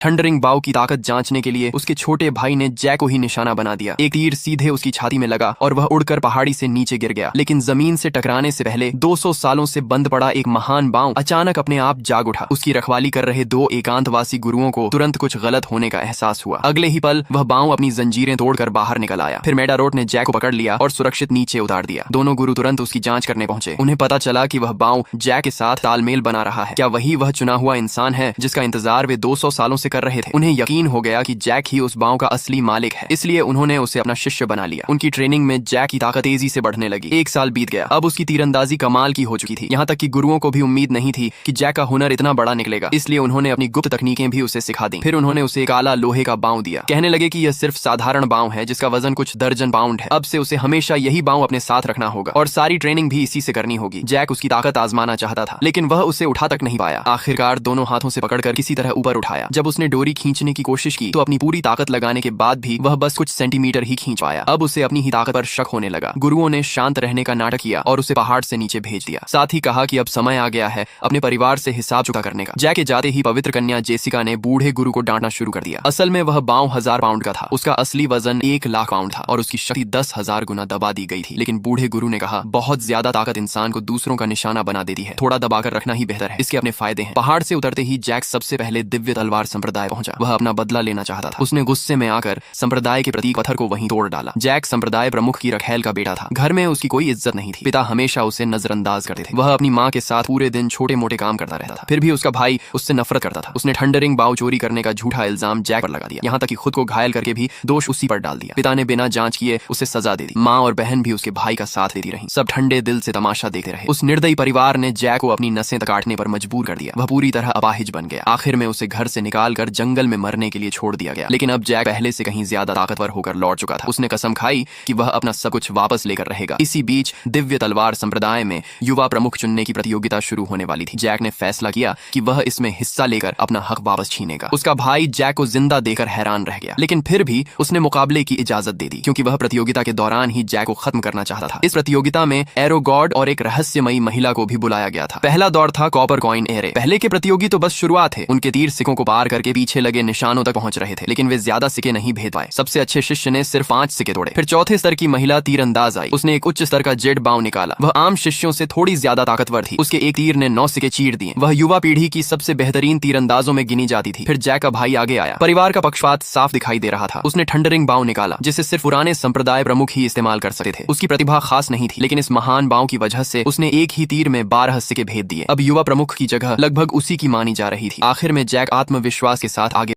Thundering बाव की ताकत जांचने के लिए उसके छोटे भाई ने जैक को ही निशाना बना दिया। एक तीर सीधे उसकी छाती में लगा और वह उड़कर पहाड़ी से नीचे गिर गया। लेकिन जमीन से टकराने से पहले 200 सालों से बंद पड़ा एक महान बाव अचानक अपने आप जाग उठा। उसकी रखवाली कर रहे दो एकांतवासी गुरुओं को तुरंत कुछ गलत होने का एहसास हुआ। अगले ही पल वह बाव अपनी जंजीरें तोड़कर बाहर निकल आया। फिर मेडारोट ने जैक को पकड़ लिया और सुरक्षित नीचे उतार दिया। दोनों गुरु तुरंत उसकी जांच करने पहुंचे। उन्हें पता चला कि वह बाव जैक के साथ तालमेल बना रहा है। क्या वही वह चुना हुआ इंसान है जिसका इंतजार वे 200 सालों से कर रहे थे? उन्हें यकीन हो गया कि जैक ही उस बाव का असली मालिक है, इसलिए उन्होंने उसे अपना शिष्य बना लिया। उनकी ट्रेनिंग में जैक की ताकत तेजी से बढ़ने लगी। 1 साल बीत गया। अब उसकी तीरंदाजी कमाल की हो चुकी थी। यहाँ तक कि गुरुओं को भी उम्मीद नहीं थी कि जैक का हुनर इतना बड़ा निकलेगा, इसलिए उन्होंने अपनी गुप्त तकनीकें भी उसे सिखा दी। फिर उन्होंने उसे काला लोहे का बाव दिया। कहने लगे कि यह सिर्फ साधारण बाव है जिसका वजन कुछ दर्जन पाउंड है। अब से उसे हमेशा यही बाव अपने साथ रखना होगा और सारी ट्रेनिंग भी इसी से करनी होगी। जैक उसकी ताकत आजमाना चाहता था, लेकिन वह उसे उठा तक नहीं पाया। आखिरकार दोनों हाथों से पकड़कर किसी तरह ऊपर उठाया। जब उसने डोरी खींचने की कोशिश की तो अपनी पूरी ताकत लगाने के बाद भी वह बस कुछ सेंटीमीटर ही खींच पाया। अब उसे अपनी ही ताकत पर शक होने लगा। गुरुओं ने शांत रहने का नाटक किया और उसे पहाड़ से नीचे भेज दिया। साथ ही कहा कि अब समय आ गया है अपने परिवार से हिसाब चुका करने का। जैक के जाते ही पवित्र कन्या जेसिका ने बूढ़े गुरु को डांटना शुरू कर दिया। असल में वह बाव 1000 पाउंड का था। उसका असली वजन 1 लाख पाउंड था और उसकी शक्ति 10,000 गुना दबा दी गई थी। लेकिन बूढ़े गुरु ने कहा, बहुत ज्यादा ताकत इंसान को दूसरों का निशाना बना देती है, थोड़ा दबाकर रखना ही बेहतर है, इसके अपने फायदे हैं। पहाड़ से उतरते ही जैक सबसे पहले दिव्य तलवार संप्रदाय पहुंचा। वह अपना बदला लेना चाहता था। उसने गुस्से में आकर संप्रदाय के प्रतीक पत्थर को वहीं तोड़ डाला। जैक संप्रदाय प्रमुख की रखैल का बेटा था। घर में उसकी कोई इज्जत नहीं थी। पिता हमेशा उसे नजरअंदाज करते थे। वह अपनी माँ के साथ पूरे दिन छोटे मोटे काम करता रहता था। फिर भी उसका भाई उससे नफरत करता था। उसने थंडरिंग बाव चोरी करने का झूठा इल्जाम जैक पर लगा दिया। यहाँ तक कि खुद को घायल करके भी दोष उसी पर डाल दिया। पिता ने बिना जांच किए उसे सजा दे दी। माँ और बहन भी उसके भाई का साथ देती रही। सब ठंडे दिल से तमाशा देखते रहे। उस निर्दयी परिवार ने जैक को अपनी नसें काटने पर मजबूर कर दिया। वह पूरी तरह अपाहिज बन गया। आखिर में उसे घर से निकालकर जंगल में मरने के लिए छोड़ दिया गया। लेकिन अब जैक पहले से कहीं ज्यादा ताकतवर होकर लौट चुका था। उसने कसम खाई कि वह अपना सब कुछ वापस लेकर रहेगा। इसी बीच दिव्य तलवार संप्रदाय में युवा प्रमुख चुनने की प्रतियोगिता शुरू होने वाली थी। जैक ने फैसला किया कि वह इसमें हिस्सा लेकर अपना हक वापस छीनेगा। उसका भाई जैक को जिंदा देकर हैरान रह गया, लेकिन फिर भी उसने मुकाबले की इजाजत दे दी, क्योंकि वह प्रतियोगिता के दौरान ही जैक को खत्म करना चाहता था। इस प्रतियोगिता में एरो गॉड और एक रहस्यमयी महिला को भी बुलाया गया था। पहला दौर था कॉपर कॉइन एरे। पहले के प्रतियोगी तो बस शुरुआत थे। उनके तीर सिक्कों को पार करके पीछे लगे निशानों तक पहुंच रहे थे, लेकिन वे ज्यादा सिक्के नहीं भेद पाए। सबसे अच्छे शिष्य ने सिर्फ 5 सिक्के तोड़े। फिर चौथे स्तर की महिला तीरंदाज आई। उसने एक उच्च स्तर का जेड बाव निकाला। वह आम शिष्यों से थोड़ी ज्यादा ताकतवर थी। उसके एक तीर ने 9 सिक्के चीर दिए। वह युवा पीढ़ी की सबसे बेहतरीन तीरंदाजों में गिनी जाती थी। फिर जैक का भाई आगे आया। परिवार का पक्षपात साफ दिखाई दे रहा था। उसने थंडरिंग बाव निकाला, जिसे सिर्फ पुराने संप्रदाय प्रमुख ही इस्तेमाल कर सकते थे। उसकी प्रतिभा खास नहीं थी, लेकिन इस महान बाव की वजह से उसने एक ही तीर में 12 सिक्के भेद दिए। अब युवा प्रमुख की जगह लगभग उसी की मानी जा रही थी। आखिर में जैक आत्मविश्वास के साथ आगे